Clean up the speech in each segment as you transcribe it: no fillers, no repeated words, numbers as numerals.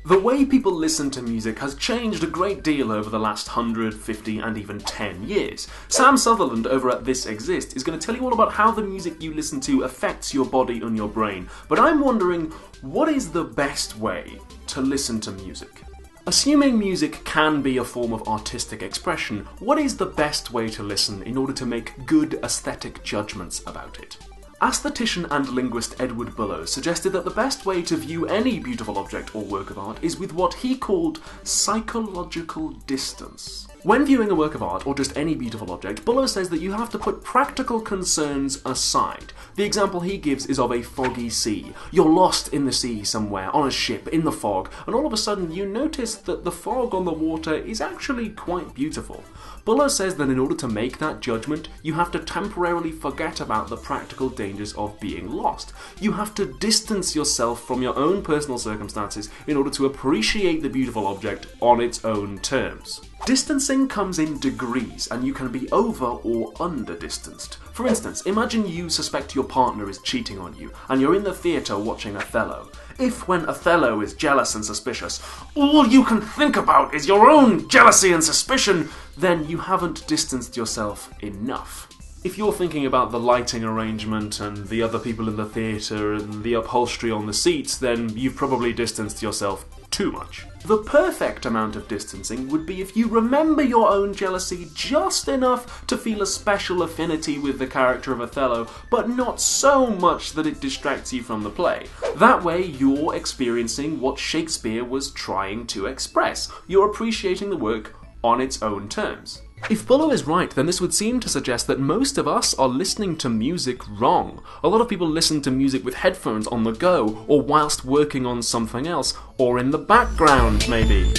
The way people listen to music has changed a great deal over the last 100, 50 and even 10 years. Sam Sutherland over at This Exists is going to tell you all about how the music you listen to affects your body and your brain, but I'm wondering, what is the best way to listen to music? Assuming music can be a form of artistic expression, what is the best way to listen in order to make good aesthetic judgments about it? Aesthetician and linguist Edward Bullough suggested that the best way to view any beautiful object or work of art is with what he called psychological distance. When viewing a work of art, or just any beautiful object, Bullough says that you have to put practical concerns aside. The example he gives is of a foggy sea. You're lost in the sea somewhere, on a ship, in the fog, and all of a sudden you notice that the fog on the water is actually quite beautiful. Bullough says that in order to make that judgment, you have to temporarily forget about the practical dangers of being lost. You have to distance yourself from your own personal circumstances in order to appreciate the beautiful object on its own terms. Distancing comes in degrees, and you can be over or under distanced. For instance, imagine you suspect your partner is cheating on you, and you're in the theatre watching Othello. If, when Othello is jealous and suspicious, all you can think about is your own jealousy and suspicion, then you haven't distanced yourself enough. If you're thinking about the lighting arrangement and the other people in the theatre and the upholstery on the seats, then you've probably distanced yourself too much. The perfect amount of distancing would be if you remember your own jealousy just enough to feel a special affinity with the character of Othello, but not so much that it distracts you from the play. That way you're experiencing what Shakespeare was trying to express. You're appreciating the work on its own terms. If Bullough is right, then this would seem to suggest that most of us are listening to music wrong. A lot of people listen to music with headphones on the go, or whilst working on something else, or in the background, maybe.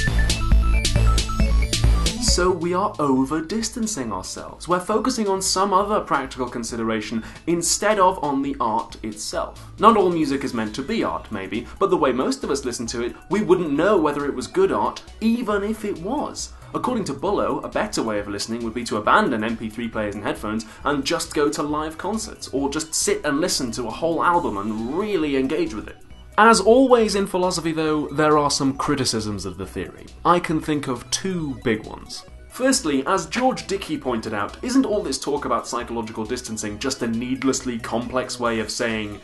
So we are over-distancing ourselves. We're focusing on some other practical consideration instead of on the art itself. Not all music is meant to be art, maybe, but the way most of us listen to it, we wouldn't know whether it was good art, even if it was. According to Bullough, a better way of listening would be to abandon MP3 players and headphones and just go to live concerts, or just sit and listen to a whole album and really engage with it. As always in philosophy though, there are some criticisms of the theory. I can think of two big ones. Firstly, as George Dickie pointed out, isn't all this talk about psychological distancing just a needlessly complex way of saying,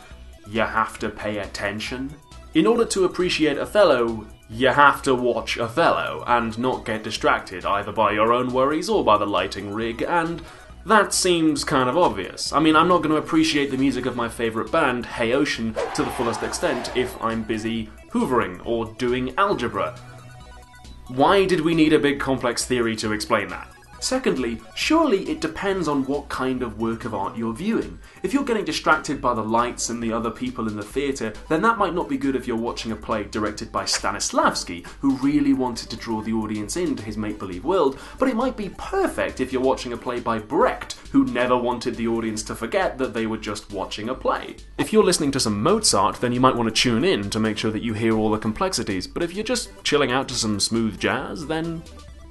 you have to pay attention? In order to appreciate Othello, you have to watch Othello and not get distracted either by your own worries or by the lighting rig, and that seems kind of obvious. I mean, I'm not going to appreciate the music of my favourite band, Hey Ocean, to the fullest extent if I'm busy hoovering or doing algebra. Why did we need a big complex theory to explain that? Secondly, surely it depends on what kind of work of art you're viewing. If you're getting distracted by the lights and the other people in the theatre, then that might not be good if you're watching a play directed by Stanislavski, who really wanted to draw the audience into his make-believe world, but it might be perfect if you're watching a play by Brecht, who never wanted the audience to forget that they were just watching a play. If you're listening to some Mozart, then you might want to tune in to make sure that you hear all the complexities, but if you're just chilling out to some smooth jazz, then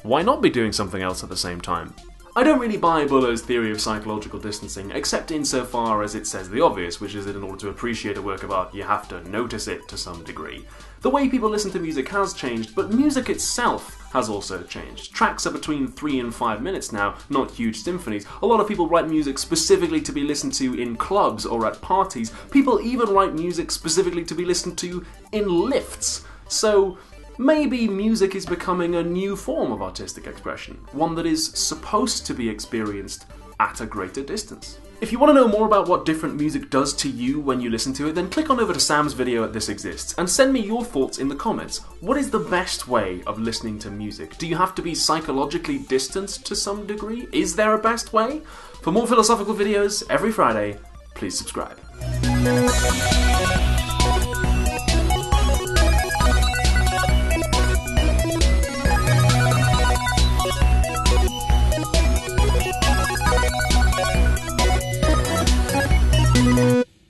why not be doing something else at the same time? I don't really buy Bullough's theory of psychological distancing, except insofar as it says the obvious, which is that in order to appreciate a work of art, you have to notice it to some degree. The way people listen to music has changed, but music itself has also changed. Tracks are between 3 and 5 minutes now, not huge symphonies. A lot of people write music specifically to be listened to in clubs or at parties. People even write music specifically to be listened to in lifts. So maybe music is becoming a new form of artistic expression, one that is supposed to be experienced at a greater distance. If you want to know more about what different music does to you when you listen to it, then click on over to Sam's video at This Exists and send me your thoughts in the comments. What is the best way of listening to music? Do you have to be psychologically distanced to some degree? Is there a best way? For more philosophical videos every Friday, please subscribe.